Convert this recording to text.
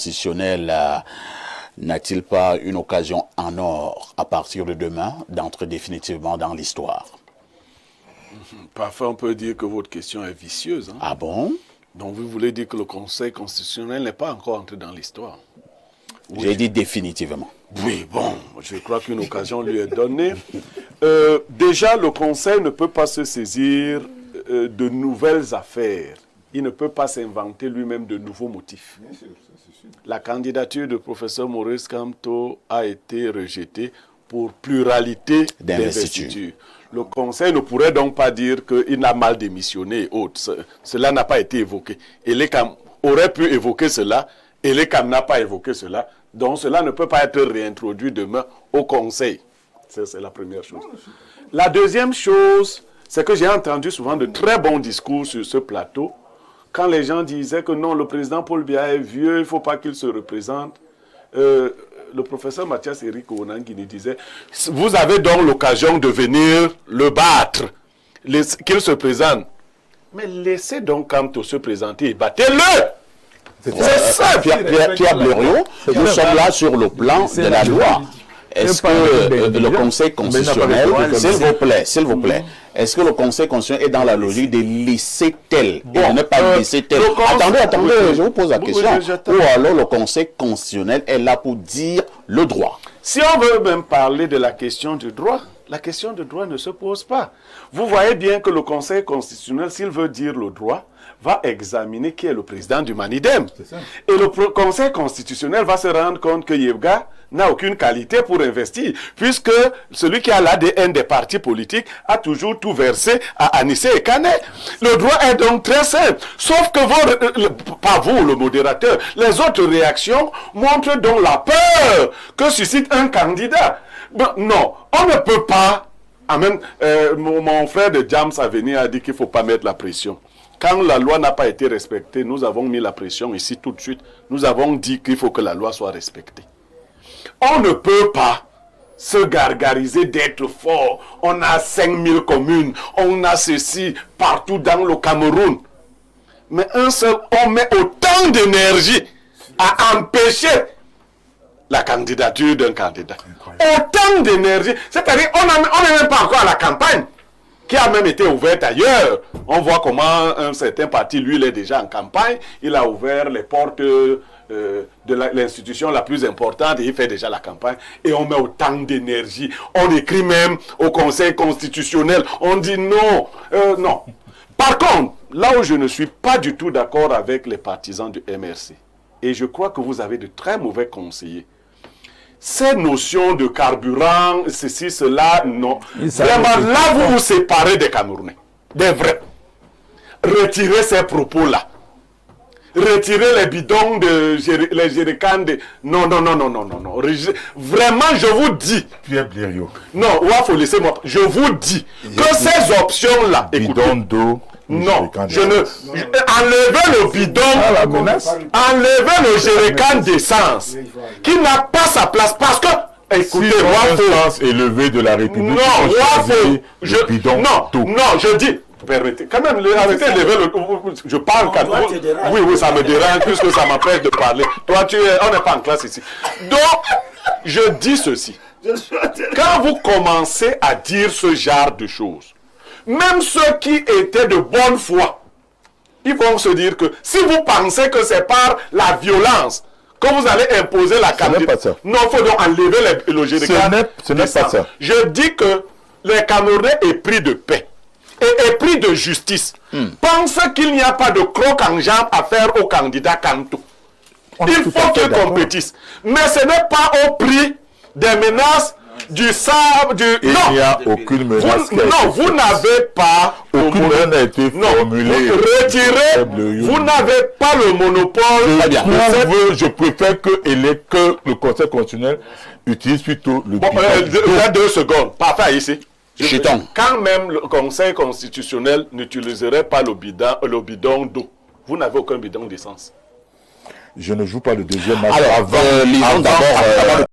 constitutionnel n'a-t-il pas une occasion en or à partir de demain d'entrer définitivement dans l'histoire? Parfois, on peut dire que votre question est vicieuse. Hein? Ah bon? Donc, vous voulez dire que le Conseil constitutionnel n'est pas encore entré dans l'histoire? J'ai dit définitivement. Oui, bon, je crois qu'une occasion lui est donnée. Déjà, le Conseil ne peut pas se saisir de nouvelles affaires. Il ne peut pas s'inventer lui-même de nouveaux motifs. Bien sûr, c'est sûr. La candidature du professeur Maurice Kamto a été rejetée pour pluralité d'investiture. Le Conseil ne pourrait donc pas dire qu'il n'a mal démissionné et autres. Cela n'a pas été évoqué. Elekam aurait pu évoquer cela, Elekam n'a pas évoqué cela. Donc cela ne peut pas être réintroduit demain au Conseil. C'est la première chose. La deuxième chose, c'est que j'ai entendu souvent de très bons discours sur ce plateau. Quand les gens disaient que non, le président Paul Biya est vieux, il ne faut pas qu'il se représente. Le professeur Mathias Eric Onangi nous disait, vous avez donc l'occasion de venir le battre, qu'il se présente. Mais laissez donc Kamto se présenter et battez-le. C'est ça, Pierre Blériot, nous sommes là sur le plan de la loi. Est-ce que le Conseil constitutionnel, s'il vous plaît, est-ce que le Conseil constitutionnel est dans la logique de laisser tel et de ne pas laisser tel? Attendez, je vous pose la question. Ou alors le Conseil constitutionnel est là pour dire le droit? Si on veut même parler de la question du droit, la question du droit ne se pose pas. Vous voyez bien que le Conseil constitutionnel, s'il veut dire le droit, va examiner qui est le président du Manidem. Et le Conseil constitutionnel va se rendre compte que Yebga n'a aucune qualité pour investir, puisque celui qui a l'ADN des partis politiques a toujours tout versé à Anissé et Kane. Le droit est donc très simple, sauf que pas vous, le modérateur, les autres réactions montrent donc la peur que suscite un candidat. Bon, non, on ne peut pas. Mon frère de James Avenir a dit qu'il ne faut pas mettre la pression. Quand la loi n'a pas été respectée, nous avons mis la pression ici tout de suite. Nous avons dit qu'il faut que la loi soit respectée. On ne peut pas se gargariser d'être fort. On a 5000 communes, on a ceci partout dans le Cameroun. Mais un seul homme met autant d'énergie à empêcher la candidature d'un candidat. Autant d'énergie. C'est-à-dire, on n'est même pas encore à la campagne, qui a même été ouverte ailleurs. On voit comment un certain parti, lui, il est déjà en campagne. Il a ouvert les portes de l'institution la plus importante et il fait déjà la campagne. Et on met autant d'énergie. On écrit même au Conseil constitutionnel. On dit non, non. Par contre, là où je ne suis pas du tout d'accord avec les partisans du MRC, et je crois que vous avez de très mauvais conseillers, ces notions de carburant, ceci, cela, non. Vraiment, là, vous vous séparez des Camerounais. Des vrais. Retirez ces propos-là. Retirez les bidons, les jerrycans de... Non. Vraiment, je vous dis... Pierre Blériot. Non, faut laisser-moi... Je vous dis que ces options-là... Bidon d'eau... Non, je ne... Enlevez le bidon, enlevez le jerrycan d'essence, qui n'a pas sa place, parce que... Écoutez, si élevé de la République... Non, je dis... Permettez, quand même, arrêtez de lever le... Je parle quand même. Oui, ça me dérange, puisque ça m'empêche de parler. Toi, on n'est pas en classe ici. Donc, je dis ceci. Quand vous commencez à dire ce genre de choses, même ceux qui étaient de bonne foi, ils vont se dire que si vous pensez que c'est par la violence que vous allez imposer la candidature, non, il faut donc enlever le GDK. Ce n'est pas ça. Je dis que les Camerounais épris de paix et épris de justice pensent qu'il n'y a pas de croc en jambe à faire au candidat Kamto. Il faut qu'il compétisse. Mais ce n'est pas au prix des menaces du sable, Il n'y a aucune menace. Vous n'avez pas... Aucune menace n'a été formulée. Retirez, vous n'avez pas le monopole. Je préfère que le Conseil constitutionnel utilise plutôt le bidon. 2 secondes. Parfait ici. Jetons. Quand même le Conseil constitutionnel n'utiliserait pas le bidon d'eau, vous n'avez aucun bidon d'essence. Je ne joue pas le deuxième match. Alors, lisons d'abord